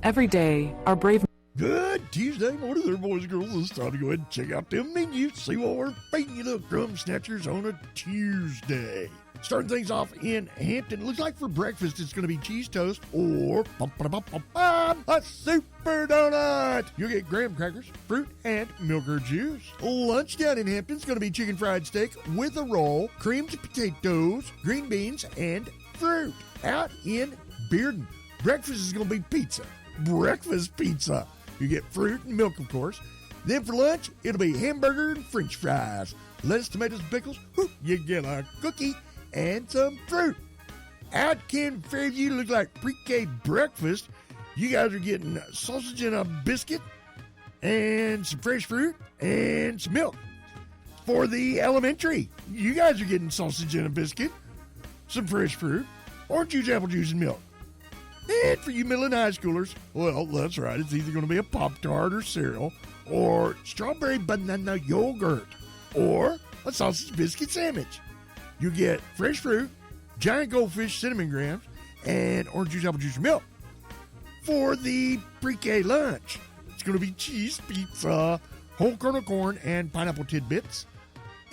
Every day, our brave... Good Tuesday morning there, boys and girls. It's time to go ahead and check out them menus. See what we're feeding you, little crumb snatchers, on a Tuesday. Starting things off in Hampton. Looks like for breakfast it's going to be cheese toast or a super donut. You'll get graham crackers, fruit, and milk or juice. Lunch down in Hampton is going to be chicken fried steak with a roll, creamed potatoes, green beans, and fruit. Out in Bearden, breakfast is going to be pizza. Breakfast pizza. You get fruit and milk, of course. Then for lunch, it'll be hamburger and french fries. Lettuce, tomatoes, pickles. Whew, you get a cookie and some fruit. Out in Fairview, looks like pre-K breakfast. You guys are getting sausage and a biscuit and some fresh fruit and some milk. For the elementary, you guys are getting sausage and a biscuit, some fresh fruit, orange juice, apple juice, and milk. And for you middle and high schoolers, well, that's right. It's either going to be a Pop-Tart or cereal, or strawberry banana yogurt, or a sausage biscuit sandwich. You get fresh fruit, giant goldfish cinnamon grams, and orange juice, apple juice, and milk. For the pre-K lunch, it's going to be cheese pizza, whole kernel corn, and pineapple tidbits.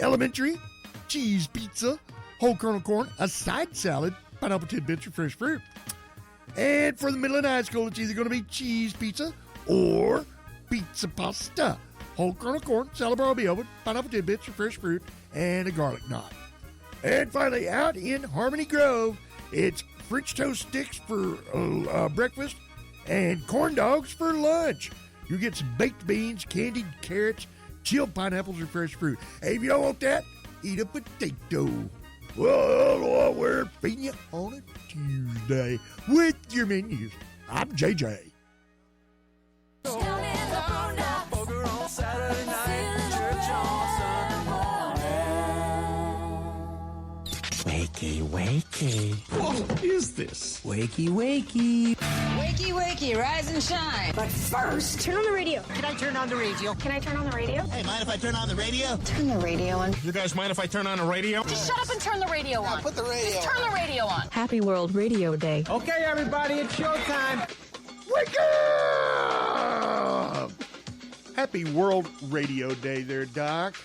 Elementary, cheese pizza, whole kernel corn, a side salad, pineapple tidbits, or fresh fruit. And for the middle and high school, it's either going to be cheese pizza or pizza pasta. Whole kernel corn, salad bar with pineapple tidbits, or fresh fruit, and a garlic knot. And finally, out in Harmony Grove, it's French toast sticks for breakfast and corn dogs for lunch. You get some baked beans, candied carrots, chilled pineapples, or fresh fruit. Hey, if you don't want that, eat a potato. Well, we're feeding you on a Tuesday with your menus. I'm JJ. Wakey, wakey. What is this? Wakey, wakey. Wakey, wakey, rise and shine. But first, turn on the radio. Can I turn on the radio? Can I turn on the radio? Hey, mind if I turn on the radio? Turn the radio on. You guys mind if I turn on the radio? Just shut up and turn the radio on. Put the radio Just turn the radio on. Happy World Radio Day. Okay, everybody, it's showtime. Wake up! Happy World Radio Day there, Doc.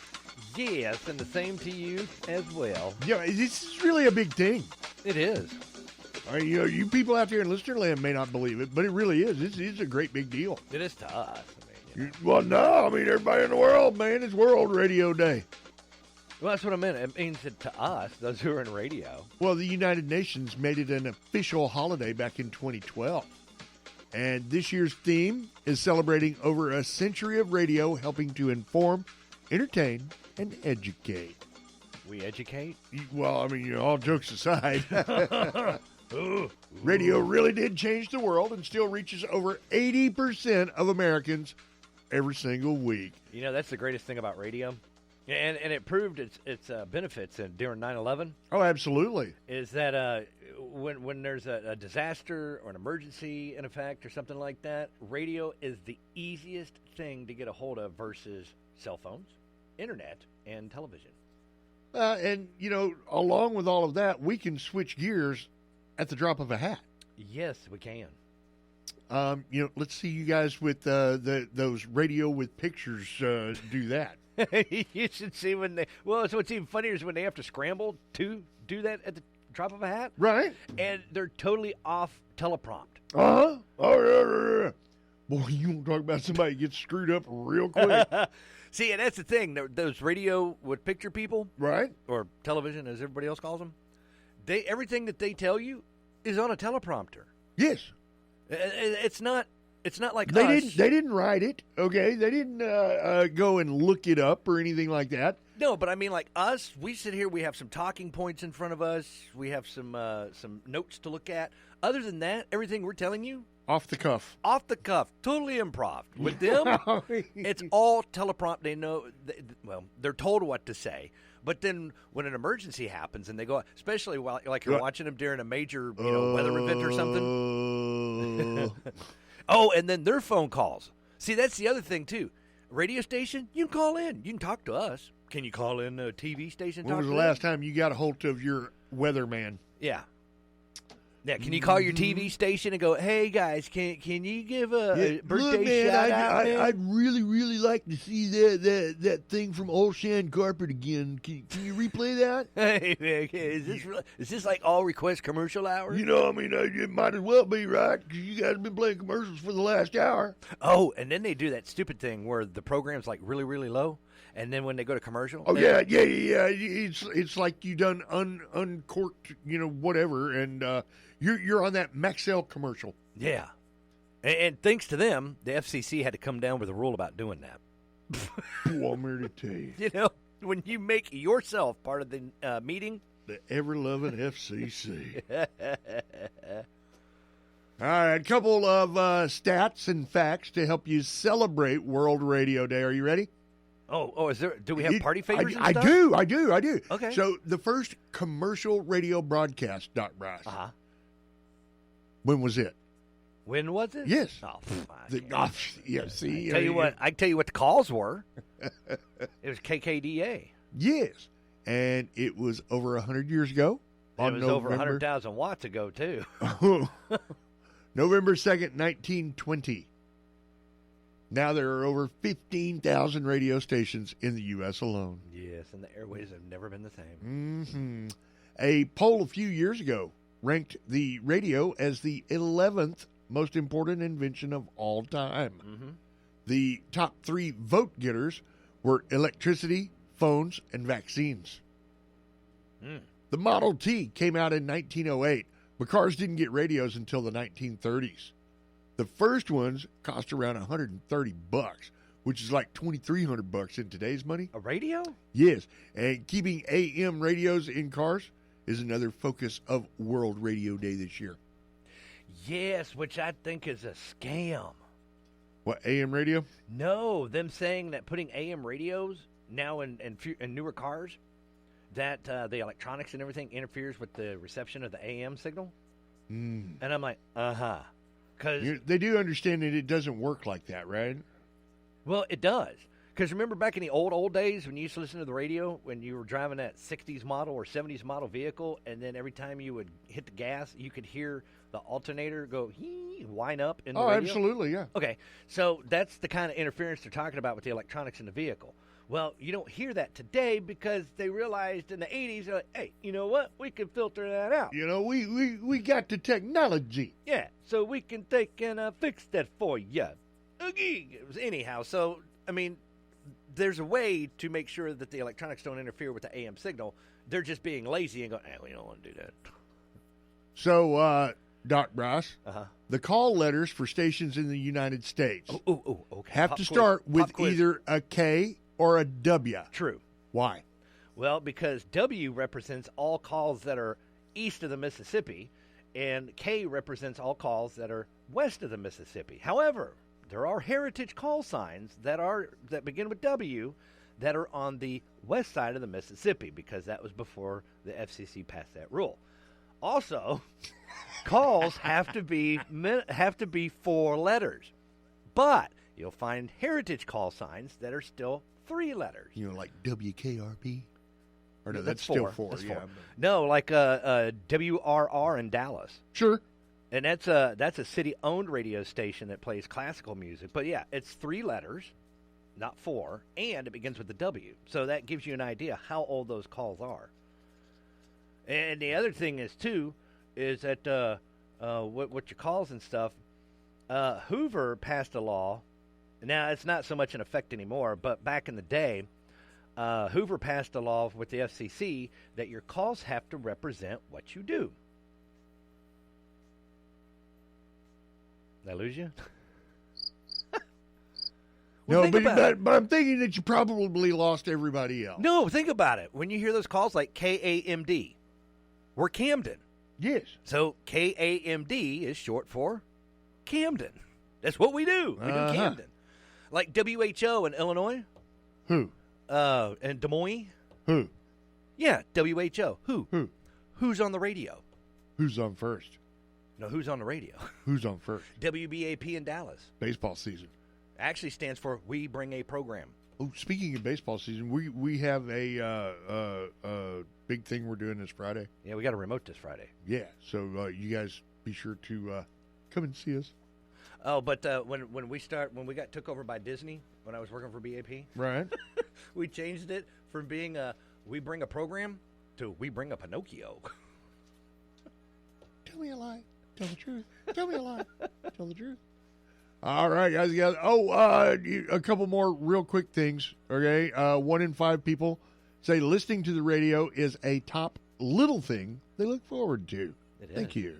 Yes, and the same to you as well. Yeah, this is really a big thing. It is. You people out there in listener land may not believe it, but it really is. It's a great big deal. It is to us. Well, no, everybody in the world, man, it's World Radio Day. Well, that's what I meant. It means that to us, those who are in radio. Well, the United Nations made it an official holiday back in 2012. And this year's theme is celebrating over a century of radio helping to inform, entertain, and educate. We educate? Well, all jokes aside, radio really did change the world and still reaches over 80% of Americans every single week. That's the greatest thing about radio. And it proved its benefits during 9/11. Oh, absolutely. Is that when there's a disaster or an emergency, in effect, or something like that, radio is the easiest thing to get a hold of versus cell phones, internet, and television. And, along with all of that, we can switch gears at the drop of a hat. Yes, we can. Let's see you guys with those radio with pictures do that. You should see what's even funnier is when they have to scramble to do that at the drop of a hat. Right. And they're totally off teleprompt. Uh-huh. Oh, yeah. Boy, you want to talk about somebody that gets screwed up real quick. See, and that's the thing. Those radio with picture people. Right. Or television, as everybody else calls them. Everything that they tell you is on a teleprompter. Yes. It's not like us. They didn't write it, okay? They didn't go and look it up or anything like that. No, but like us, we sit here, we have some talking points in front of us. We have some notes to look at. Other than that, everything we're telling you, off the cuff. Off the cuff. Totally improv. With them, it's all teleprompt. They know, they're told what to say. But then when an emergency happens and they go, especially while you're watching them during a major weather event or something. Oh, and then their phone calls. See, that's the other thing, too. Radio station, you can call in. You can talk to us. Can you call in a TV station? When was the last time you got a hold of your weatherman? Yeah. Yeah, can you call your TV station and go, "Hey guys, can you give a birthday Look, man, shout out?" Man? I'd really like to see that thing from Old Shan Carpet again. Can you replay that? Hey, man, is this like all request commercial hours? You know, I mean, it might as well be, right? Because you guys have been playing commercials for the last hour. Oh, and then they do that stupid thing where the program's like really, really low, and then when they go to commercial, Oh yeah. It's like you done uncorked, whatever, and you're on that Maxell commercial. yeah. And thanks to them, the FCC had to come down with a rule about doing that. Boy, I'm here to tell you, You know, when you make yourself part of the meeting. the ever-loving FCC. All right, a couple of stats and facts to help you celebrate World Radio Day. Are you ready? Oh, do we have party favors? I do. Okay. So the first commercial radio broadcast, Doc Bryce. Uh-huh. When was it? When was it? Yes. Oh, See. I can tell you what the calls were. It was KKDA. Yes, and it was over 100 years ago. It was over 100,000 watts ago too. November 2nd, 1920. Now there are over 15,000 radio stations in the U.S. alone. Yes, and the airways have never been the same. Mm-hmm. A poll a few years ago ranked the radio as the 11th most important invention of all time. Mm-hmm. The top 3 vote getters were electricity, phones, and vaccines. The Model T came out in 1908, but cars didn't get radios until the 1930s. The first ones cost around $130, which is like $2,300 in today's money. A radio? Yes, and keeping AM radios in cars is another focus of World Radio Day this year. Yes, which I think is a scam. What, AM radio? No, them saying that putting AM radios now in newer cars, that the electronics and everything interferes with the reception of the AM signal. And I'm like, because They do understand that it doesn't work like that, right? well, it does. Because remember back in the old days when you used to listen to the radio when you were driving that 60s model or 70s model vehicle, and then every time you would hit the gas, you could hear the alternator go whine up in the radio? Absolutely, yeah. Okay, so that's the kind of interference they're talking about with the electronics in the vehicle. Well, you don't hear that today because they realized in the 80s, they're like, hey, you know what? We can filter that out. You know, we got the technology. Yeah, so we can take and fix that for you. Anyhow, so, I mean, there's a way to make sure that the electronics don't interfere with the AM signal. They're just being lazy and going, hey, we don't want to do that. So, Doc Bryce, Uh-huh. the call letters for stations in the United States Okay. have Pop to quiz. start with Pop quiz. either a K or a W. True. Why? Well, because W represents all calls that are east of the Mississippi, and K represents all calls that are west of the Mississippi. However, there are heritage call signs that begin with W that are on the west side of the Mississippi, because that was before the FCC passed that rule. Also, calls have to be 4 letters, but you'll find heritage call signs that are still 3 letters. You know, like WKRP? Or no, That's that's still 4. 4. That's yeah. 4. No, like WRR in Dallas. Sure. And that's a city-owned radio station that plays classical music. But, yeah, it's 3 letters, not 4, and it begins with the W. So that gives you an idea how old those calls are. And the other thing is, too, is that what your calls and stuff, Hoover passed a law. Now, it's not so much in effect anymore, but back in the day, Hoover passed a law with the FCC that your calls have to represent what you do. Did I lose you? Well, No, think about it. but I'm thinking that you probably lost everybody else. No, think about it. When you hear those calls like KAMD, we're Camden. Yes. So KAMD is short for Camden. That's what we do. We do Camden. Like WHO in Illinois. Who? And Des Moines. Who? Yeah, WHO. Who? Who? Who's on the radio? Who's on first? No, who's on the radio? Who's on first? WBAP in Dallas. Baseball season. Actually stands for We Bring a Program. Oh, speaking of baseball season, we have a big thing we're doing this Friday. Yeah, we got a remote this Friday. Yeah, so you guys be sure to come and see us. Oh, but when we got took over by Disney, when I was working for BAP, Right. we changed it from being we bring a program to we bring a Pinocchio. Tell me a lie. Tell the truth. Tell me a lie. Tell the truth. All right, guys. A couple more real quick things. Okay, 1 in 5 people say listening to the radio is a top little thing they look forward to. Thank you.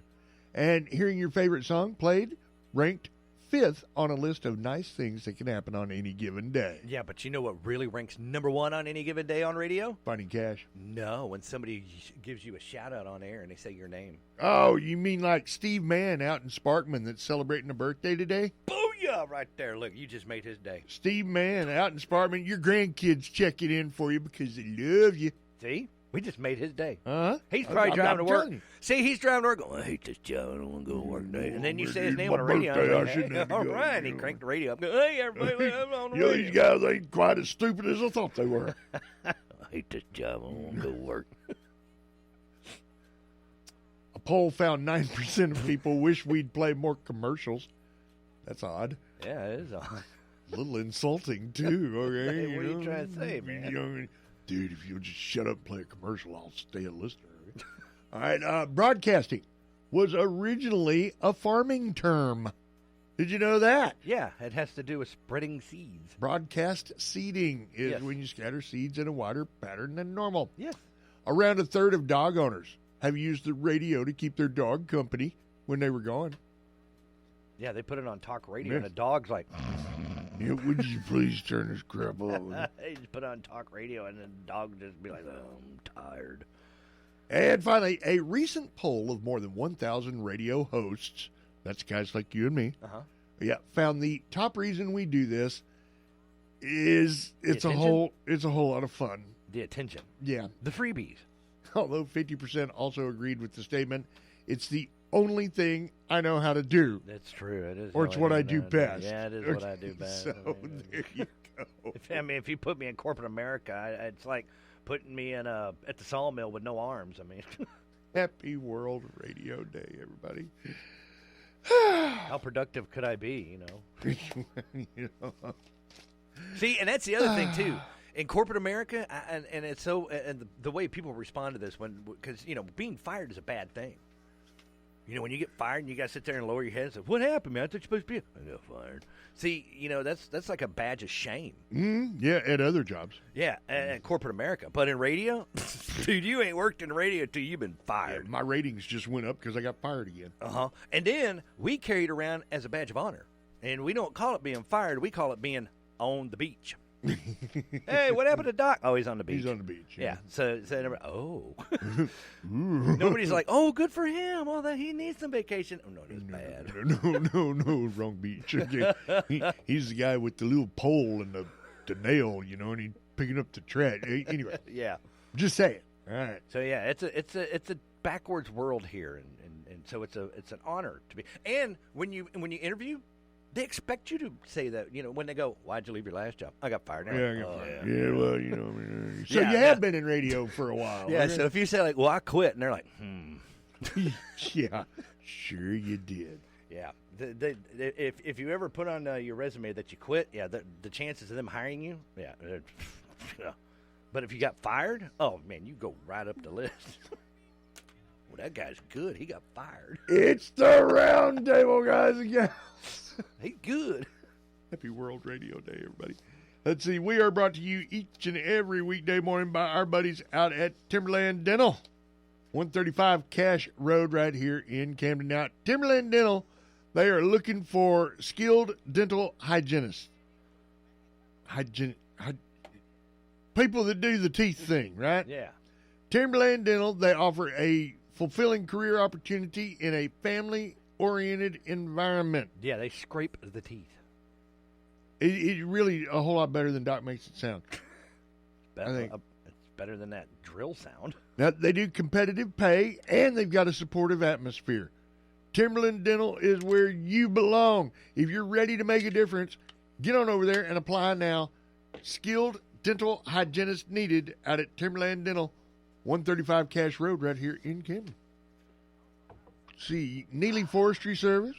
And hearing your favorite song played ranked 5th on a list of nice things that can happen on any given day. Yeah, but you know what really ranks number 1 on any given day on radio? Finding cash. No, when somebody gives you a shout out on air and they say your name. Oh, you mean like Steve Mann out in Sparkman that's celebrating a birthday today? Booyah! Right there. Look, you just made his day. Steve Mann out in Sparkman. Your grandkids checking in for you because they love you. See? We just made his day. Huh? He's probably driving to work. telling you. See, he's driving to work going, I hate this job. I don't want to go to work today. And then you say his name on the my radio. birthday, I'm I like, shouldn't hey, have to all go, right. He you know. cranked the radio up. Hey, everybody, I'm on the You know, radio. these guys ain't quite as stupid as I thought they were. I hate this job. I don't want to go to work. A poll found 9% of people wish we'd play more commercials. That's odd. Yeah, it is odd. A little insulting, too. Okay, Hey, what are you trying to say, man? You know, dude, if you'll just shut up and play a commercial, I'll stay a listener. All right, broadcasting was originally a farming term. Did you know that? Yeah, it has to do with spreading seeds. Broadcast seeding is Yes. when you scatter seeds in a wider pattern than normal. Yes. Around a third of dog owners have used the radio to keep their dog company when they were gone. Yeah, they put it on talk radio, Yeah. and the dog's like, Yeah, would you please turn this crap off? they just put it on talk radio, and the dog just be like, oh, I'm tired. And finally, a recent poll of more than 1,000 radio hosts, that's guys like you and me, found the top reason we do this is it's a whole lot of fun. The attention. Yeah. The freebies. Although 50% also agreed with the statement, it's the only thing I know how to do. That's true. It is. Or it's what I do best. Yeah, it is what I do best. So there you go. If you put me in corporate America, it's like putting me in at the sawmill with no arms. I mean, Happy World Radio Day, everybody. how productive could I be? You know. See, and that's the other thing too. In corporate America, and it's so, and the way people respond to this, because being fired is a bad thing. When you get fired and you got to sit there and lower your head and say, "What happened, man? I thought you're supposed to be." I got fired. See, that's like a badge of shame. Yeah, at other jobs. Yeah, in corporate America, but in radio, dude, you ain't worked in radio till you've been fired. Yeah, my ratings just went up because I got fired again. And then we carry it around as a badge of honor, and we don't call it being fired. We call it being on the beach. Hey, what happened to Doc? Oh, he's on the beach. He's on the beach. Yeah. So nobody's like, oh, good for him. Oh, that he needs some vacation. Oh no, it was bad. No, wrong beach. Okay. He's the guy with the little pole and the nail, and he's picking up the trash. Anyway, Yeah. just say it. All right. So yeah, it's a backwards world here, and so it's an honor to be. And when you interview, they expect you to say that. When they go, "Why'd you leave your last job?" I got fired. Yeah, I got fired. Yeah, well, so Yeah, you have been in radio for a while. Yeah. right? So if you say like, "Well, I quit," and they're like, Yeah, sure you did. Yeah. If you ever put on your resume that you quit, yeah, the chances of them hiring you, yeah. But if you got fired, oh man, you go right up the list. Well, that guy's good. He got fired. It's the round table, guys and gals. He's good. Happy World Radio Day, everybody. Let's see. We are brought to you each and every weekday morning by our buddies out at Timberland Dental. 135 Cash Road right here in Camden. Now, Timberland Dental, they are looking for skilled dental hygienists. People that do the teeth thing, right? Yeah. Timberland Dental, they offer a fulfilling career opportunity in a family-oriented environment. Yeah, they scrape the teeth. It's really a whole lot better than Doc makes it sound. Better, I think. it's better than that drill sound. Now, they do competitive pay, and they've got a supportive atmosphere. Timberland Dental is where you belong. If you're ready to make a difference, get on over there and apply now. skilled dental hygienist needed out at Timberland Dental, 135 Cash Road right here in Camden. See, Neely Forestry Service,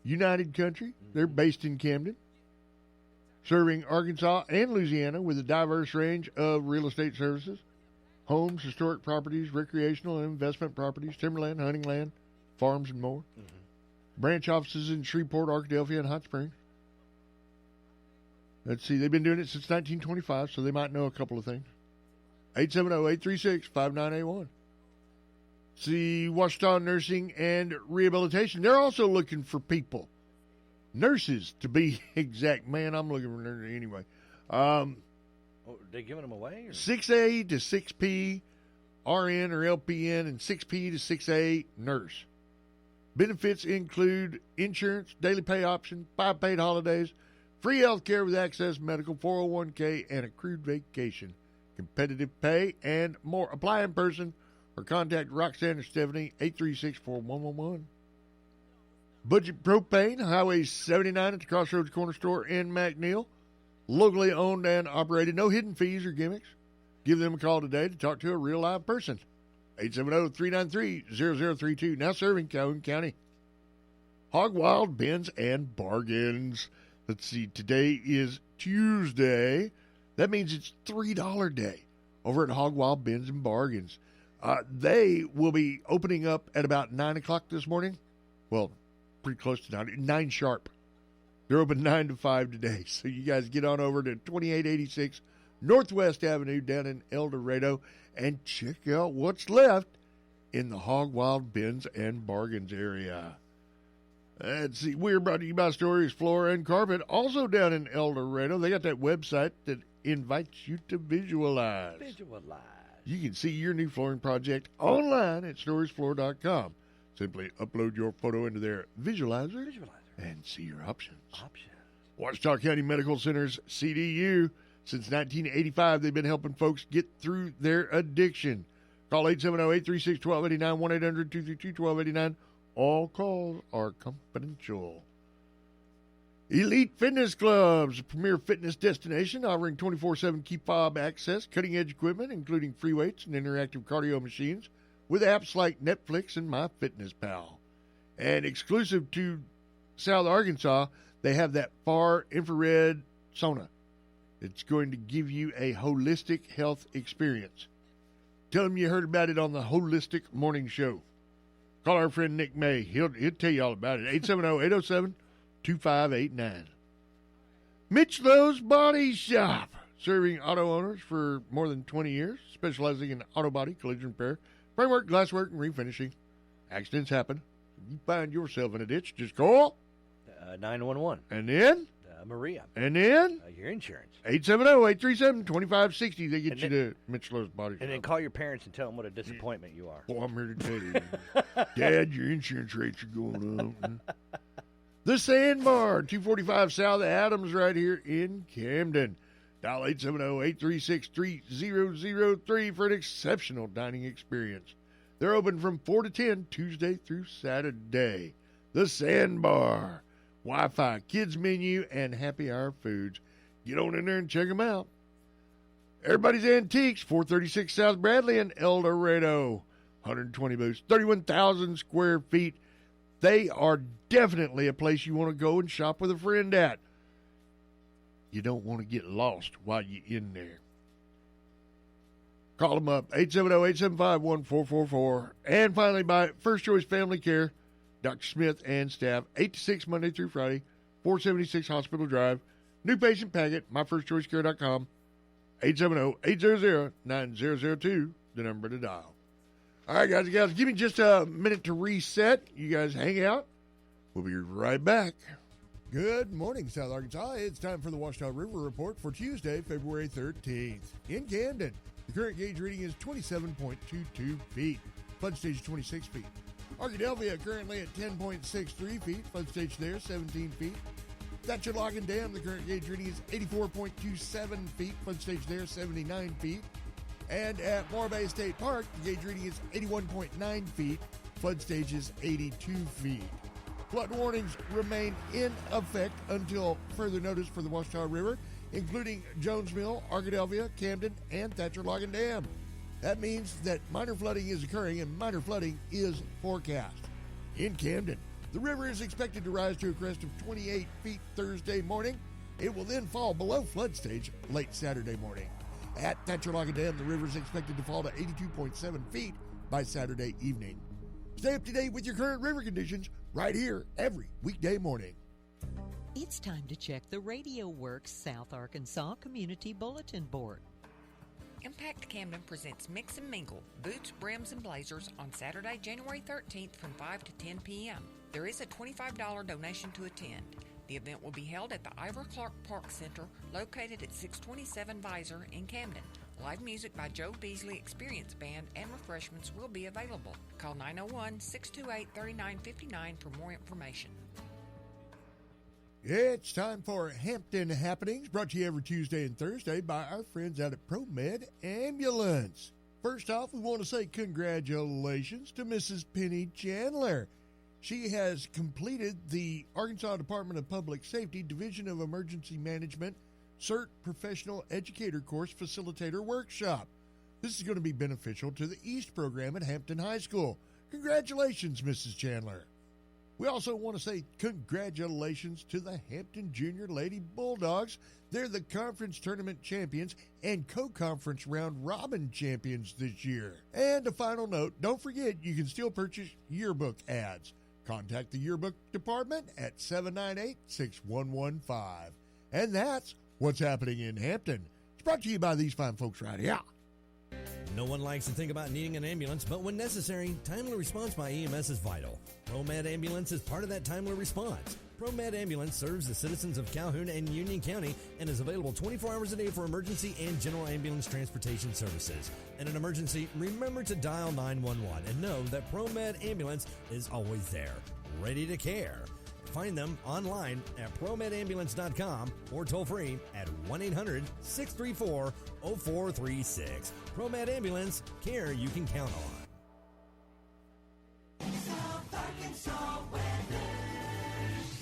United Country, they're based in Camden, serving Arkansas and Louisiana with a diverse range of real estate services, homes, historic properties, recreational and investment properties, timberland, hunting land, farms, and more. Branch offices in Shreveport, Arkadelphia, and Hot Springs. Let's see, they've been doing it since 1925, so they might know a couple of things. 870-836-5981. See, Ouachita Nursing and Rehabilitation. They're also looking for people. Nurses, to be exact. Man, I'm looking for nurses anyway. They giving them away? Or? 6A to 6P, RN or LPN, and 6P to 6A nurse. Benefits include insurance, daily pay option, 5 paid holidays, free health care with access, medical, 401k, and accrued vacation. Competitive pay and more. Apply in person or contact Roxanne or Stephanie, 836-4111. Budget Propane, Highway 79 at the Crossroads Corner Store in McNeil. Locally owned and operated. No hidden fees or gimmicks. Give them a call today to talk to a real live person. 870-393-0032. Now serving Calhoun County. Hog Wild Bins and Bargains. Let's see, today is Tuesday. That means it's $3 day over at Hog Wild Bins and Bargains. They will be opening up at about 9 o'clock this morning. Well, pretty close to 9 sharp. They're open 9 to 5 today. So you guys get on over to 2886 Northwest Avenue down in El Dorado and check out what's left in the Hog Wild Bins and Bargains area. Let's see, we're brought to you by Stories Floor and Carpet, also down in El Dorado. They got that website that invites you to visualize. You can see your new flooring project online at storiesfloor.com. Simply upload your photo into their visualizer and see your options. Ouachita County Medical Center's CDU. Since 1985, they've been helping folks get through their addiction. Call 870-836-1289, 1-800-232-1289. All calls are confidential. Elite Fitness Clubs, a premier fitness destination offering 24/7 key fob access, cutting-edge equipment, including free weights and interactive cardio machines, with apps like Netflix and MyFitnessPal. And exclusive to South Arkansas, they have that far infrared sauna. It's going to give you a holistic health experience. Tell them you heard about it on the Holistic Morning Show. Call our friend Nick May. He'll tell you all about it. 870-807-2589. Mitchell's Body Shop. Serving auto owners for more than 20 years. Specializing in auto body, collision repair, framework, glasswork, and refinishing. Accidents happen. If you find yourself in a ditch, just call 911. And then? Maria. And then? Your insurance. 870-837-2560. They get you to Mitchell's Body Shop. And then call your parents and tell them what a disappointment you are. Well, I'm here to tell you. Dad, your insurance rates are going up. The Sandbar, 245 South Adams right here in Camden. Dial 870-836-3003 for an exceptional dining experience. They're open from 4 to 10, Tuesday through Saturday. The Sandbar. Wi-Fi, kids menu, and happy hour foods. Get on in there and check them out. Everybody's Antiques, 436 South Bradley in El Dorado. 120 booths, 31,000 square feet. They are definitely a place you want to go and shop with a friend at. You don't want to get lost while you're in there. Call them up, 870-875-1444. And finally, by First Choice Family Care, Dr. Smith and staff, 8 to 6 Monday through Friday, 476 Hospital Drive. New patient packet, myfirstchoicecare.com, 870-800-9002, the number to dial. All right, guys and gals, give me just a minute to reset. You guys hang out. We'll be right back. Good morning, South Arkansas. It's time for the Ouachita River Report for Tuesday, February 13th. In Camden, the current gauge reading is 27.22 feet. Flood stage 26 feet. Arkadelphia currently at 10.63 feet. Flood stage there, 17 feet. That's your Logan Dam. The current gauge reading is 84.27 feet. Flood stage there, 79 feet. And at Moore Bay State Park, the gauge reading is 81.9 feet. Flood stage is 82 feet. Flood warnings remain in effect until further notice for the Washita River, including Jones Mill, Arkadelphia, Camden, and Thatcher Logan Dam. That means that minor flooding is occurring and minor flooding is forecast. In Camden, the river is expected to rise to a crest of 28 feet Thursday morning. It will then fall below flood stage late Saturday morning. At Thatcher Logan Dam, the river is expected to fall to 82.7 feet by Saturday evening. Stay up to date with your current river conditions right here every weekday morning. It's time to check the Radio Works South Arkansas Community Bulletin Board. Impact Camden presents Mix and Mingle, Boots, Brims, and Blazers on Saturday, January 13th from 5 to 10 p.m. There is a $25 donation to attend. The event will be held at the Ivor Clark Park Center, located at 627 Visor in Camden. Live music by Joe Beasley Experience Band and refreshments will be available. Call 901-628-3959 for more information. It's time for Hampton Happenings, brought to you every Tuesday and Thursday by our friends out at ProMed Ambulance. First off, we want to say congratulations to Mrs. Penny Chandler. She has completed the Arkansas Department of Public Safety Division of Emergency Management CERT Professional Educator Course Facilitator Workshop. This is going to be beneficial to the EAST program at Hampton High School. Congratulations, Mrs. Chandler. We also want to say congratulations to the Hampton Junior Lady Bulldogs. They're the conference tournament champions and co-conference round robin champions this year. And a final note, don't forget you can still purchase yearbook ads. Contact the yearbook department at 798-6115. And that's what's happening in Hampton. It's brought to you by these fine folks right here. No one likes to think about needing an ambulance, but when necessary, timely response by EMS is vital. ProMed Ambulance is part of that timely response. ProMed Ambulance serves the citizens of Calhoun and Union County and is available 24 hours a day for emergency and general ambulance transportation services. In an emergency, remember to dial 911 and know that ProMed Ambulance is always there, ready to care. Find them online at promedambulance.com or toll free at 1-800-634-0436. ProMed Ambulance, care you can count on.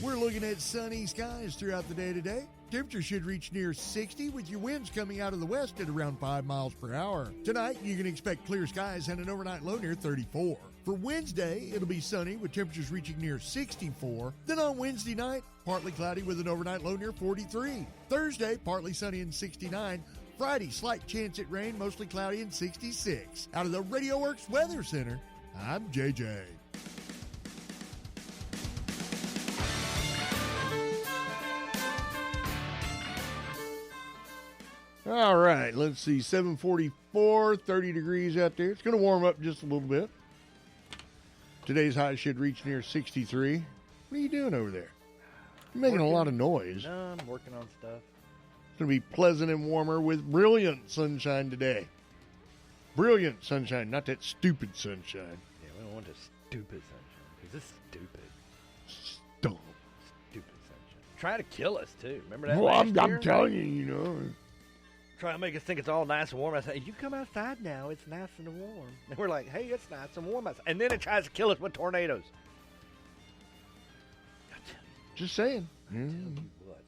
We're looking at sunny skies throughout the day today. Temperature should reach near 60 with your winds coming out of the west at around 5 miles per hour. Tonight, you can expect clear skies and an overnight low near 34. For Wednesday, it'll be sunny with temperatures reaching near 64. Then on Wednesday night, partly cloudy with an overnight low near 43. Thursday, partly sunny and 69. Friday, slight chance at rain, mostly cloudy and 66. Out of the Radio Works Weather Center, I'm JJ. All right, let's see, 744, 30 degrees out there. It's going to warm up just a little bit. Today's high should reach near 63. What are you doing over there? You're making a lot of noise. No, I'm working on stuff. It's going to be pleasant and warmer with brilliant sunshine today. Brilliant sunshine, not that stupid sunshine. Yeah, we don't want this stupid sunshine, because this is stupid. Dumb. Stupid sunshine. Trying to kill us, too. Remember that Well, last I'm year? telling you, you know. Trying to make us think it's all nice and warm. I say, you come outside now, it's nice and warm. And we're like, hey, it's nice and warm outside. And then it tries to kill us with tornadoes. Just saying. I tell you what.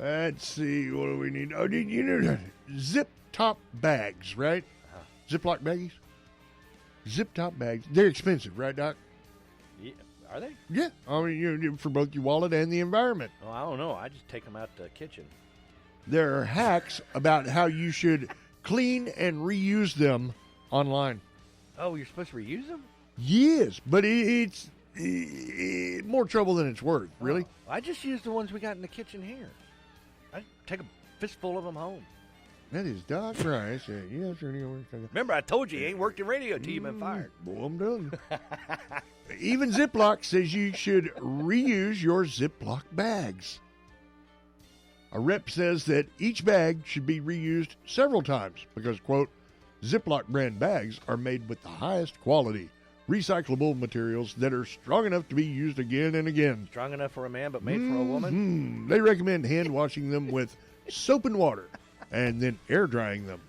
Let's see, what do we need? Oh, you know, zip top bags, right? Ziploc baggies? Zip top bags. They're expensive, right, Doc? Yeah. Are they? Yeah. I mean, for both your wallet and the environment. Oh, I don't know. I just take them out to the kitchen. There are hacks about how you should clean and reuse them online. Oh, you're supposed to reuse them? Yes, but it's more trouble than it's worth, really. Oh, I just use the ones we got in the kitchen here. I take a fistful of them home. That is Doc Rice. Yeah, sure. Remember, I told you he ain't worked in radio till you've been fired. Boy, I'm telling you. Even Ziploc says you should reuse your Ziploc bags. A rep says that each bag should be reused several times because, quote, Ziploc brand bags are made with the highest quality, recyclable materials that are strong enough to be used again and again. Strong enough for a man, but made for a woman? They recommend hand washing them with soap and water and then air drying them.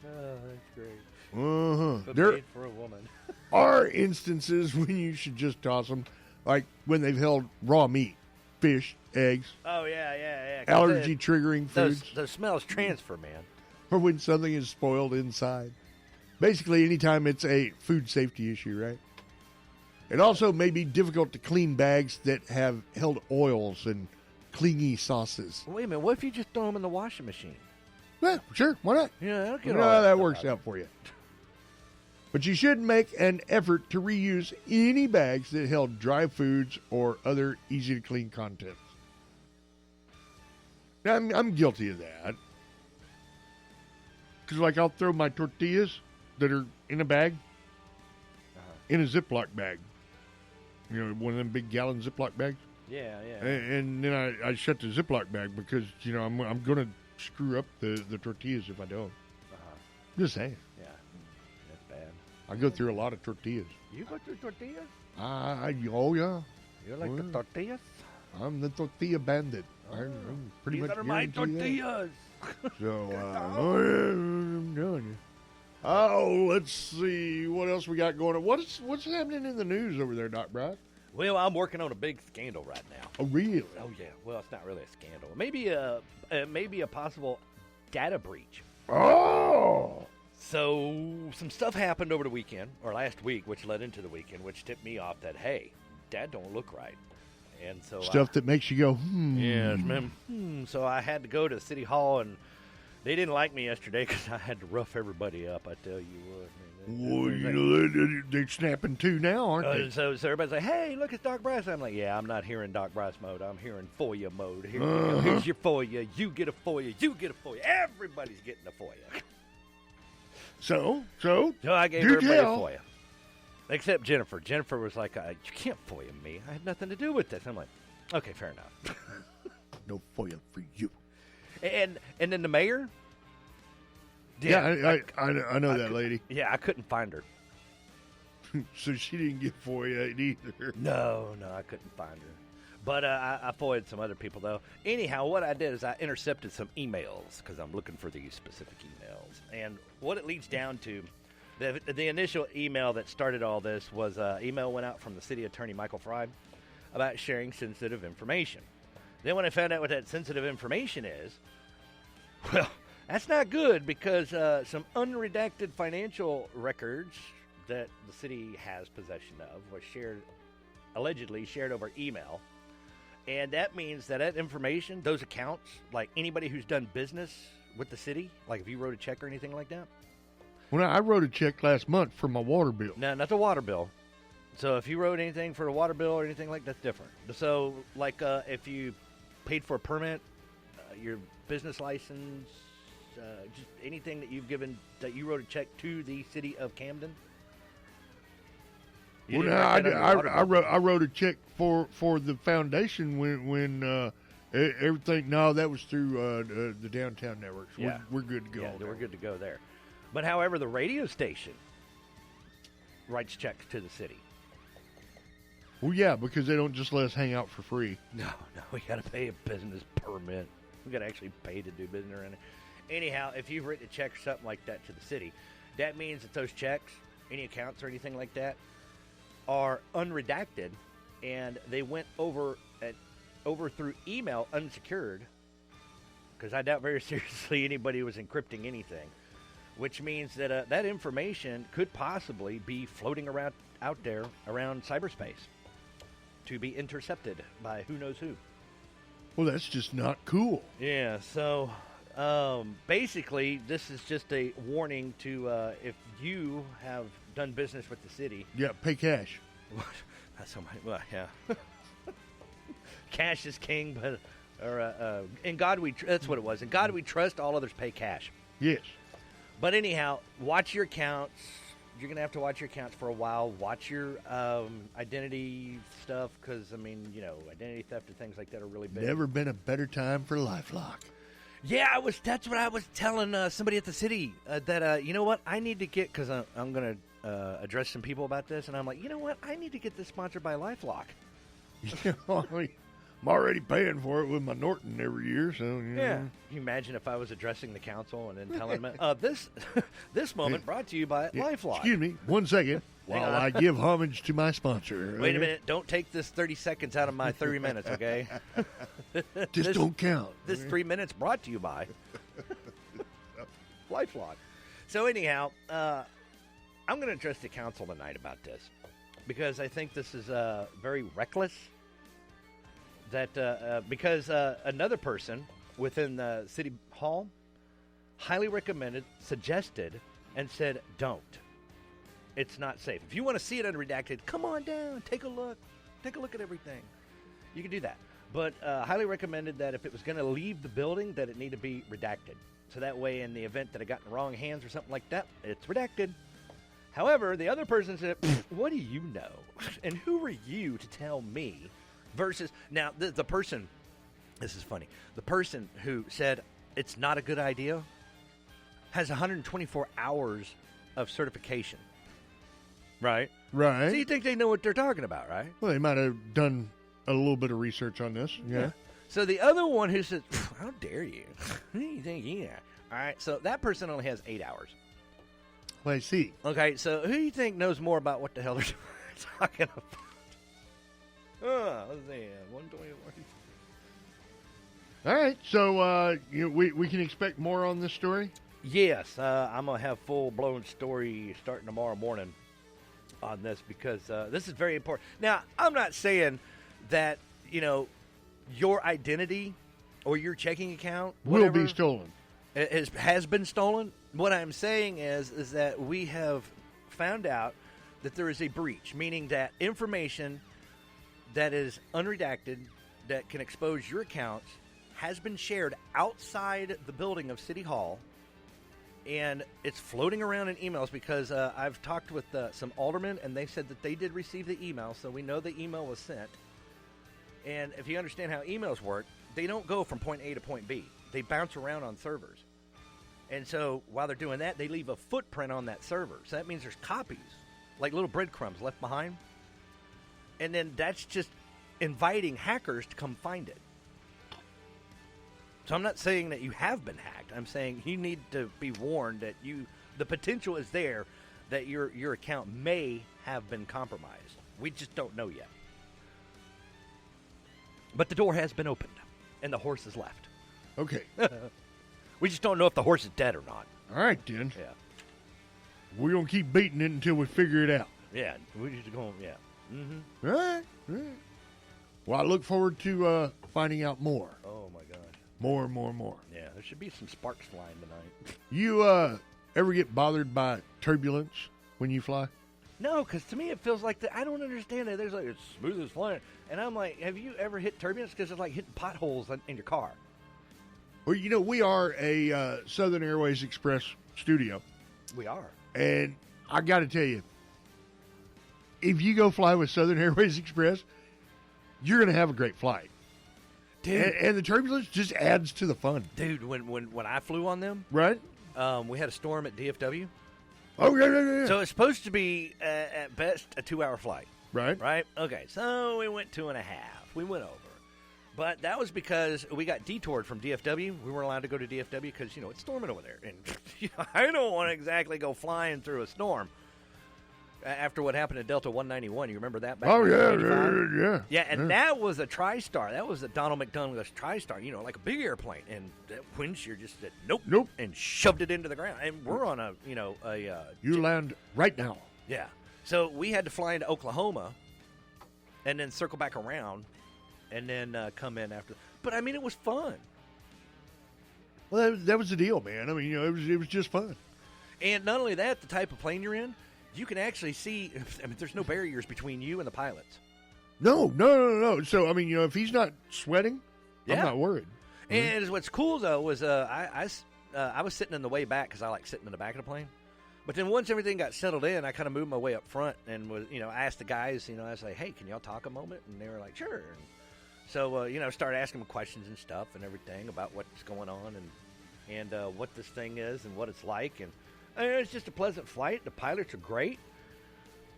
Oh, that's great. Uh-huh. But They're made for a woman. are instances when you should just toss them, like when they've held raw meat, fish, eggs. Oh, yeah. Allergy-triggering foods. Those smells transfer, man. Or when something is spoiled inside. Basically, anytime it's a food safety issue, right? It also may be difficult to clean bags that have held oils and clingy sauces. Wait a minute. What if you just throw them in the washing machine? Well, sure. Why not? Yeah, that'll get You know all how that stuff works out for you. But you should make an effort to reuse any bags that held dry foods or other easy-to-clean contents. Now, I'm guilty of that. Because, like, I'll throw my tortillas that are in a bag in a Ziploc bag. You know, one of them big gallon Ziploc bags. Yeah. And then I shut the Ziploc bag because, you know, I'm going to screw up the tortillas if I don't. Just saying. Yeah, that's bad. I go through a lot of tortillas. You go through tortillas? Oh, yeah. You like the tortillas? I'm the tortilla bandit. I'm pretty These much are my guaranteed that. tortillas. So, I'm telling you. Oh, let's see what else we got going on. What's happening in the news over there, Doc Brad? Well, I'm working on a big scandal right now. Oh, really? Oh, yeah. Well, it's not really a scandal. Maybe a possible data breach. Oh! So, some stuff happened over the weekend, or last week, which led into the weekend, which tipped me off that, hey, that don't look right. And so Stuff that makes you go, Yes, ma'am. So I had to go to City Hall, and they didn't like me yesterday because I had to rough everybody up, I tell you what. Well, you know, they're snapping too now, aren't they? So everybody's like, hey, look, it's Doc Bryce. I'm like, yeah, I'm not hearing Doc Bryce mode. I'm hearing FOIA mode. Here you go. Here's your FOIA. You get a FOIA. You get a FOIA. Everybody's getting a FOIA. So I gave everybody a FOIA. Except Jennifer. Jennifer was like, you can't FOIA me. I had nothing to do with this. I'm like, okay, fair enough. No FOIA for you. And then the mayor? Yeah, I know that lady. Yeah, I couldn't find her. So she didn't get FOIA either. No, I couldn't find her. But I FOIA'd some other people, though. Anyhow, what I did is I intercepted some emails because I'm looking for these specific emails. And what it leads down to, the initial email that started all this was email went out from the city attorney, Michael Fry, about sharing sensitive information. Then when I found out what that sensitive information is, well, that's not good because some unredacted financial records that the city has possession of was allegedly shared over email. And that means that information, those accounts, like anybody who's done business with the city, like if you wrote a check or anything like that. Well, I wrote a check last month for my water bill. No, not the water bill. So if you wrote anything for a water bill or anything like that's different. So like if you paid for a permit, your business license, just anything that you've given, that you wrote a check to the city of Camden. Well, no, I wrote a check for the foundation when everything. No, that was through the downtown networks. Yeah. We're good to go. Yeah, we're good to go there. But however, the radio station writes checks to the city. Well, yeah, because they don't just let us hang out for free. No, we got to pay a business permit. We got to actually pay to do business around it. Anyhow, if you've written a check or something like that to the city, that means that those checks, any accounts or anything like that, are unredacted, and they went over through email unsecured, because I doubt very seriously anybody was encrypting anything, which means that that information could possibly be floating around out there around cyberspace to be intercepted by who knows who. Well, that's just not cool. Yeah, so basically this is just a warning to if you have done business with the city. Yeah, pay cash. That's so much. Well, yeah. Cash is king, but in God we that's what it was. In God we trust. All others pay cash. Yes. But anyhow, watch your accounts. You're gonna have to watch your accounts for a while. Watch your identity stuff, because I mean, you know, identity theft and things like that are really big. Never been a better time for LifeLock. Yeah, that's what I was telling somebody at the city that you know what, I need to get, because I'm gonna address some people about this, and I'm like, you know what, I need to get this sponsored by LifeLock. I'm already paying for it with my Norton every year, so yeah. Can you imagine if I was addressing the council and then telling them this moment brought to you by LifeLock. Excuse me, 1 second. while I give homage to my sponsor. Wait a minute. Don't take this 30 seconds out of my 3 minutes, okay? Just don't count. This 3 minutes brought to you by Lifelock. So anyhow, I'm going to address the council tonight about this because I think this is very reckless. Because another person within the City Hall highly recommended, suggested, and said, don't. It's not safe. If you want to see it unredacted, come on down, take a look. Take a look at everything. You can do that. But highly recommended that if it was going to leave the building, that it need to be redacted. So that way, in the event that it got in the wrong hands or something like that, it's redacted. However, the other person said, what do you know? And who are you to tell me? Versus, now, the person, this is funny, the person who said it's not a good idea has 124 hours of certification. Right? Right. So you think they know what they're talking about, right? Well, they might have done a little bit of research on this. Yeah. So the other one who says, how dare you? Who do you think you are? All right, so that person only has 8 hours. Well, I see. Okay, so who do you think knows more about what the hell they're talking about? Let's see, 121. All right, so we can expect more on this story? Yes, I'm going to have full-blown story starting tomorrow morning on this because this is very important. Now, I'm not saying that, your identity or your checking account will be stolen. Has been stolen. What I'm saying is that we have found out that there is a breach, meaning that information that is unredacted that can expose your accounts has been shared outside the building of City Hall, and it's floating around in emails because I've talked with some aldermen, and they said that they did receive the email, so we know the email was sent. And if you understand how emails work, they don't go from point A to point B. They bounce around on servers. And so while they're doing that, they leave a footprint on that server. So that means there's copies, like little breadcrumbs left behind. And then that's just inviting hackers to come find it. So I'm not saying that you have been hacked. I'm saying you need to be warned that the potential is there that your account may have been compromised. We just don't know yet. But the door has been opened, and the horse is left. Okay. We just don't know if the horse is dead or not. All right, then. Yeah. We're going to keep beating it until we figure it out. Yeah, we're just going, yeah. Mm-hmm. All right. Well, I look forward to finding out more. Oh, my God. More. Yeah, there should be some sparks flying tonight. You ever get bothered by turbulence when you fly? No, because to me it feels like I don't understand it. There's like it's smooth as flying, and I'm like, have you ever hit turbulence? Because it's like hitting potholes in your car. Well, we are a Southern Airways Express studio. We are, and I got to tell you, if you go fly with Southern Airways Express, you're going to have a great flight. Dude. And the turbulence just adds to the fun. Dude, when I flew on them, right? We had a storm at DFW. Oh, yeah. So it's supposed to be, at best, a 2-hour flight. Right. Right? Okay, so we went 2.5. We went over. But that was because we got detoured from DFW. We weren't allowed to go to DFW because, it's storming over there. And I don't want to exactly go flying through a storm. After what happened at Delta 191, you remember that back in 1985? Yeah, and that was a TriStar. That was a Donald McDonald's TriStar, like a big airplane. And that wind shear just said, nope, and shoved it into the ground. And we're on You land right now. Yeah. So we had to fly into Oklahoma and then circle back around and then come in after. But, it was fun. Well, that was the deal, man. It was just fun. And not only that, the type of plane you're in, you can actually see, there's no barriers between you and the pilots. No. So, if he's not sweating, I'm not worried. And what's cool, though, was I was sitting in the way back because I like sitting in the back of the plane. But then once everything got settled in, I kind of moved my way up front and was, I asked the guys, I was like, hey, can y'all talk a moment? And they were like, sure. And so, started asking them questions and stuff and everything about what's going on and what this thing is and what it's like. And it's just a pleasant flight. The pilots are great.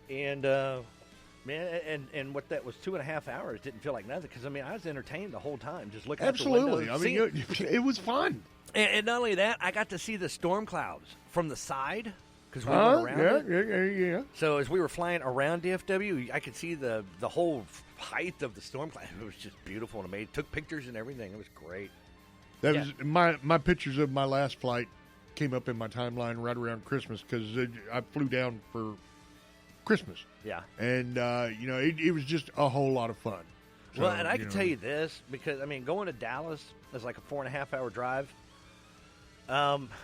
And, and what that was 2.5 hours didn't feel like nothing because, I was entertained the whole time just looking out the window. Absolutely. It was fun. And not only that, I got to see the storm clouds from the side because we went around yeah. So as we were flying around DFW, I could see the whole height of the storm cloud. It was just beautiful and amazing. Took pictures and everything. It was great. That was my pictures of my last flight came up in my timeline right around Christmas because I flew down for Christmas. Yeah. And, it was just a whole lot of fun. So, well, and I can tell you this, because, going to Dallas is like a 4.5-hour drive.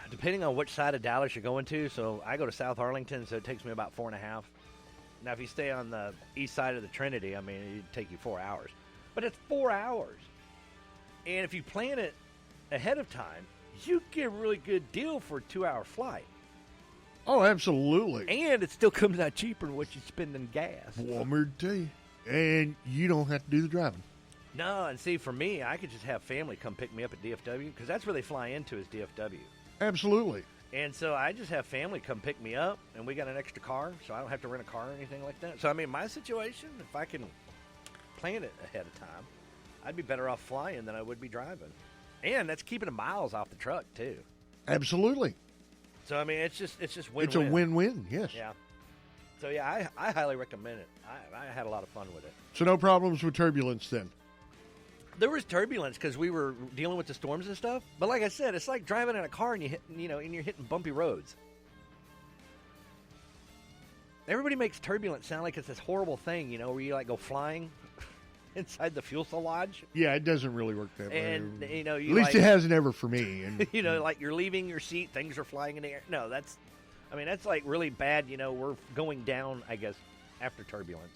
Depending on which side of Dallas you're going to. So I go to South Arlington, so it takes me about 4.5. Now, if you stay on the east side of the Trinity, it'd take you 4 hours. But it's 4 hours. And if you plan it ahead of time, you get a really good deal for a 2-hour flight. Oh, absolutely. And it still comes out cheaper than what you spend in gas. Well, I'm here to tell you. And you don't have to do the driving. No, and see, for me, I could just have family come pick me up at DFW, because that's where they fly into is DFW. Absolutely. And so I just have family come pick me up, and we got an extra car, so I don't have to rent a car or anything like that. So, my situation, if I can plan it ahead of time, I'd be better off flying than I would be driving. And that's keeping the miles off the truck, too. Absolutely. So, it's just win-win. It's a win-win, yes. Yeah. So, yeah, I highly recommend it. I had a lot of fun with it. So no problems with turbulence then? There was turbulence because we were dealing with the storms and stuff. But like I said, it's like driving in a car and you're hitting bumpy roads. Everybody makes turbulence sound like it's this horrible thing, where you go flying inside the fuselage. Yeah, it doesn't really work that way. And at least it hasn't ever for me. And like you're leaving your seat, things are flying in the air. No, that's like really bad. We're going down, I guess, after turbulence.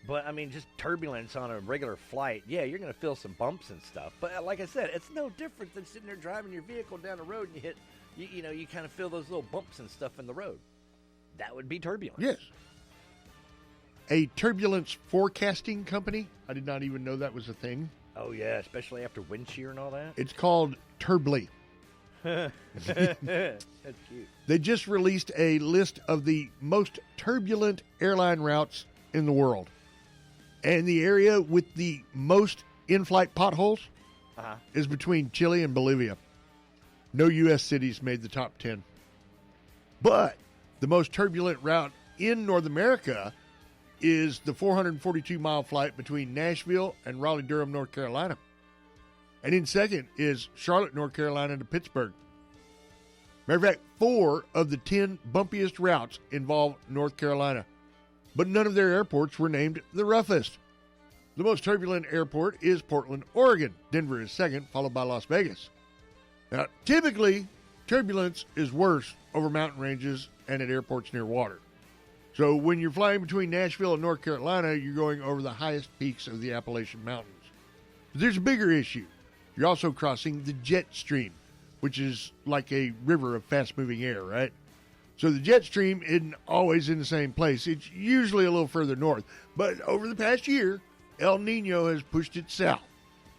But, just turbulence on a regular flight, yeah, you're going to feel some bumps and stuff. But like I said, it's no different than sitting there driving your vehicle down the road and you kind of feel those little bumps and stuff in the road. That would be turbulence. Yes. A turbulence forecasting company. I did not even know that was a thing. Oh, yeah, especially after wind shear and all that. It's called Turbly. That's cute. They just released a list of the most turbulent airline routes in the world. And the area with the most in-flight potholes is between Chile and Bolivia. No U.S. cities made the top 10. But the most turbulent route in North America is the 442-mile flight between Nashville and Raleigh-Durham, North Carolina. And in second is Charlotte, North Carolina to Pittsburgh. Matter of fact, 4 of the 10 bumpiest routes involve North Carolina. But none of their airports were named the roughest. The most turbulent airport is Portland, Oregon. Denver is second, followed by Las Vegas. Now, typically, turbulence is worse over mountain ranges and at airports near water. So when you're flying between Nashville and North Carolina, you're going over the highest peaks of the Appalachian Mountains. But there's a bigger issue. You're also crossing the jet stream, which is like a river of fast-moving air, right? So the jet stream isn't always in the same place. It's usually a little further north. But over the past year, El Nino has pushed it south,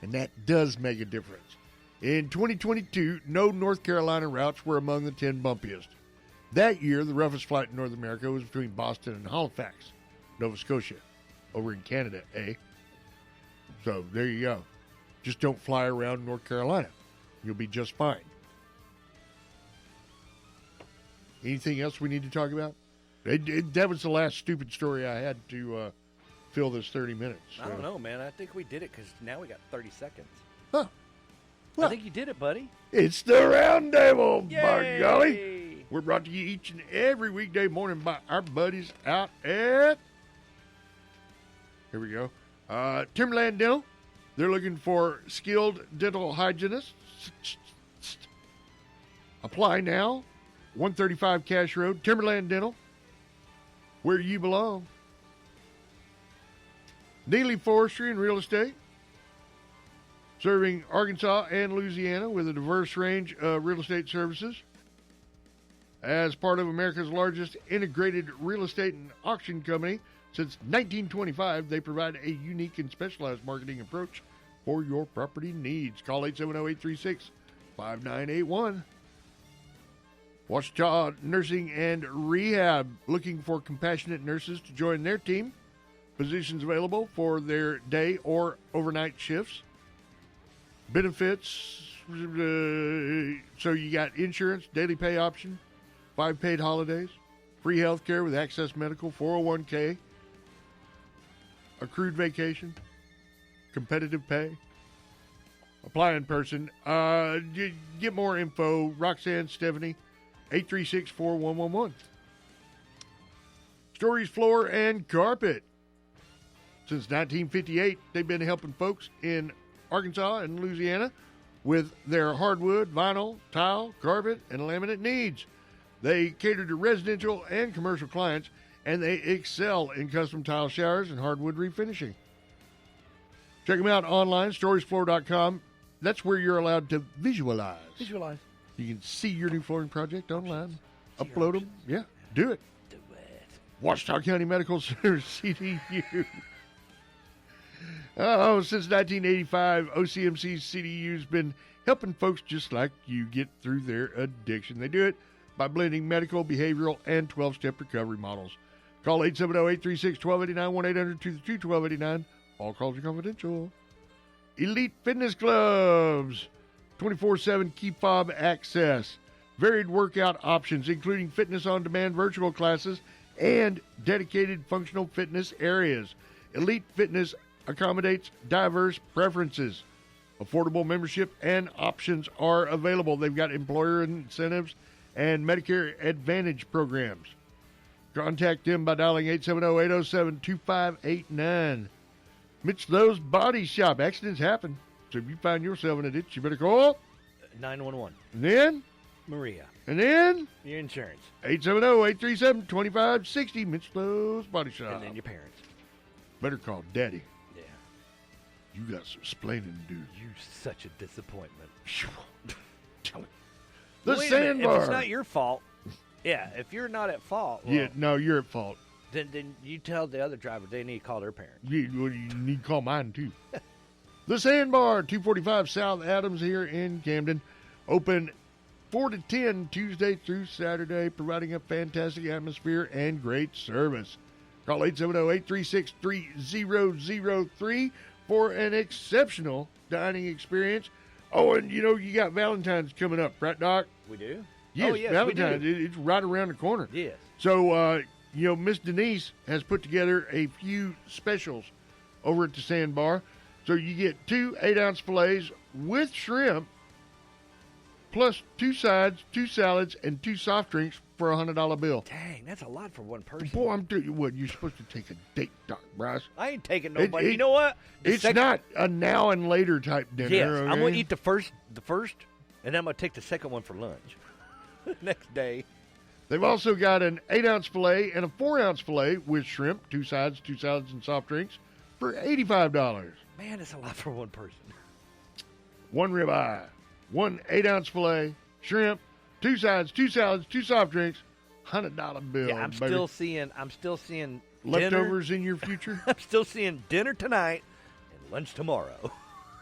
and that does make a difference. In 2022, no North Carolina routes were among the 10 bumpiest. That year, the roughest flight in North America was between Boston and Halifax, Nova Scotia, over in Canada, eh? So there you go. Just don't fly around North Carolina. You'll be just fine. Anything else we need to talk about? That was the last stupid story I had to fill this 30 minutes. So. I don't know, man. I think we did it because now we got 30 seconds. Huh. Well, I think you did it, buddy. It's the Roundtable, Yay! by golly. We're brought to you each and every weekday morning by our buddies out at, here we go, Timberland Dental. They're looking for skilled dental hygienists. Apply now. 135 Cash Road, Timberland Dental, where you belong. Neely Forestry and Real Estate, serving Arkansas and Louisiana with a diverse range of real estate services. As part of America's largest integrated real estate and auction company, since 1925, they provide a unique and specialized marketing approach for your property needs. Call 870-836-5981. Ouachita Nursing and Rehab, looking for compassionate nurses to join their team. Positions available for their day or overnight shifts. Benefits, so you got insurance, daily pay option, 5 paid holidays, free health care with Access Medical, 401k, accrued vacation, competitive pay. Apply in person. Get more info. Roxanne Stephanie, 836-4111. Stories Floor and Carpet. Since 1958, they've been helping folks in Arkansas and Louisiana with their hardwood, vinyl, tile, carpet, and laminate needs. They cater to residential and commercial clients, and they excel in custom tile showers and hardwood refinishing. Check them out online, storiesfloor.com. That's where you're allowed to visualize. Visualize. You can see your new flooring project online. Upload them. Yeah, do it. Do it. Ouachita County Medical Center, CDU. Oh, since 1985, OCMC's CDU's been helping folks just like you get through their addiction. They do it by blending medical, behavioral, and 12-step recovery models. Call 870-836-1289, 1-800-222-1289. All calls are confidential. Elite Fitness Clubs, 24/7 key fob access, varied workout options, including fitness-on-demand virtual classes and dedicated functional fitness areas. Elite Fitness accommodates diverse preferences. Affordable membership and options are available. They've got employer incentives and Medicare Advantage programs. Contact them by dialing 870-807-2589. Mitch Lowe's Body Shop. Accidents happen. So if you find yourself in a ditch, you better call 911. And then Maria. And then Your insurance. 870-837-2560. Mitch Lowe's Body Shop. And then your parents. Better call Daddy. Yeah. You got some explaining to do. You such a disappointment. Tell it. The Wait a minute, Sandbar. if it's not your fault, yeah, if you're not at fault, well, Yeah, no, you're at fault. then you tell the other driver they need to call their parents. You need to call mine, too. The Sandbar, 245 South Adams here in Camden. Open 4 to 10 Tuesday through Saturday, providing a fantastic atmosphere and great service. Call 870-836-3003 for an exceptional dining experience. Oh, and you got Valentine's coming up, right, Doc? We do? Yes, Oh, yes, Valentine's. we do. It's right around the corner. Yes. So, Miss Denise has put together a few specials over at the Sandbar. So you get 2 8-ounce fillets with shrimp, plus 2 sides, 2 salads, and 2 soft drinks for a $100 bill. Dang, that's a lot for one person. Boy, I'm telling you what, you're supposed to take a date, Doc Bryce. I ain't taking nobody. You know what? It's not a now and later type dinner. Yes, okay? I'm going to eat the first, and then I'm going to take the second one for lunch. Next day. They've also got an 8-ounce filet and a 4-ounce filet with shrimp, 2 sides, 2 salads, and soft drinks for $85. Man, it's a lot for one person. 1 ribeye, 1 8-ounce filet, shrimp, 2 sides, 2 salads, 2 soft drinks, $100 bill. Yeah, I'm still seeing leftovers dinner. in your future. I'm still seeing dinner tonight and lunch tomorrow.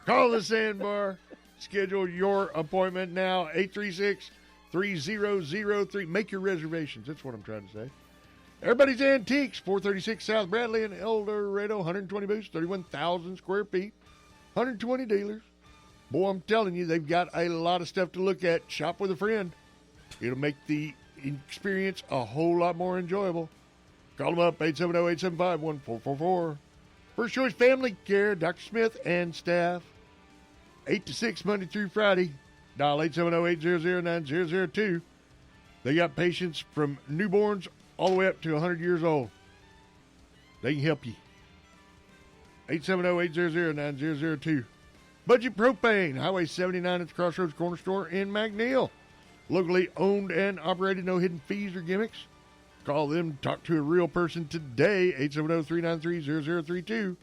Call the Sandbar. Schedule your appointment now. 836-3003. Make your reservations. That's what I'm trying to say. Everybody's Antiques, 436 South Bradley in El Dorado, 120 booths, 31,000 square feet, 120 dealers. Boy, I'm telling you, they've got a lot of stuff to look at. Shop with a friend. It'll make the experience a whole lot more enjoyable. Call them up, 870-875-1444. First Choice Family Care, Dr. Smith and staff, 8 to 6 Monday through Friday. Dial 870-800-9002. They got patients from newborns all the way up to 100 years old. They can help you. 870-800-9002. Budget Propane, Highway 79 at the Crossroads Corner Store in McNeil. Locally owned and operated, no hidden fees or gimmicks. Call them, talk to a real person today, 870-393-0032.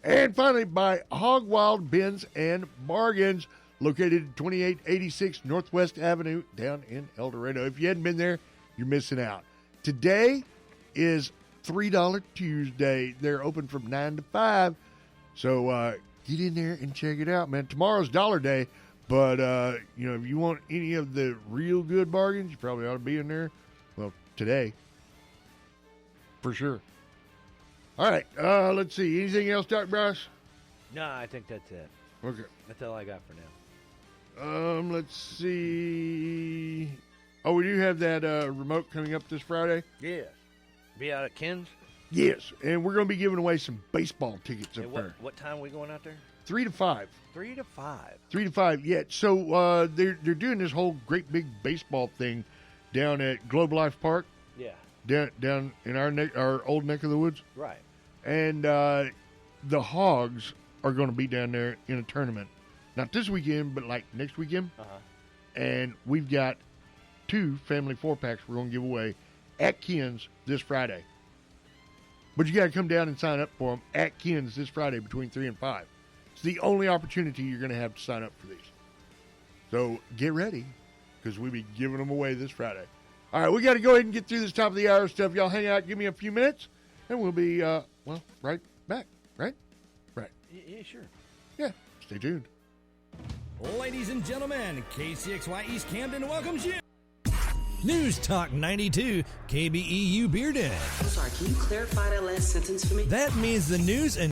And finally, by Hog Wild Bins and Bargains, located at 2886 Northwest Avenue down in El Dorado. If you hadn't been there, you're missing out. Today is $3 Tuesday. They're open from 9 to 5. So get in there and check it out, man. Tomorrow's Dollar Day, but, if you want any of the real good bargains, you probably ought to be in there. Well, today. For sure. All right. Let's see. Anything else, Dr. Bryce? No, I think that's it. Okay. That's all I got for now. Let's see. Oh, we do have that remote coming up this Friday? Yes. Be out at Ken's? Yes, and we're going to be giving away some baseball tickets up there. What time are we going out there? 3 to 5. 3 to 5. 3 to 5, yeah. So they're doing this whole great big baseball thing down at Globe Life Park. Yeah. Down in our old neck of the woods. Right. And the Hogs are going to be down there in a tournament. Not this weekend, but like next weekend. Uh-huh. And we've got 2 family 4-packs we're going to give away at Ken's this Friday. But you got to come down and sign up for them at Ken's this Friday between 3 and 5. It's the only opportunity you're going to have to sign up for these. So get ready, because we'll be giving them away this Friday. All right, we got to go ahead and get through this top of the hour stuff. Y'all hang out, give me a few minutes, and we'll be, right back. Right? Right. Yeah, sure. Yeah, stay tuned. Ladies and gentlemen, KCXY East Camden welcomes you. News Talk 92, KBEU Bearden. I'm sorry, can you clarify that last sentence for me? That means the news and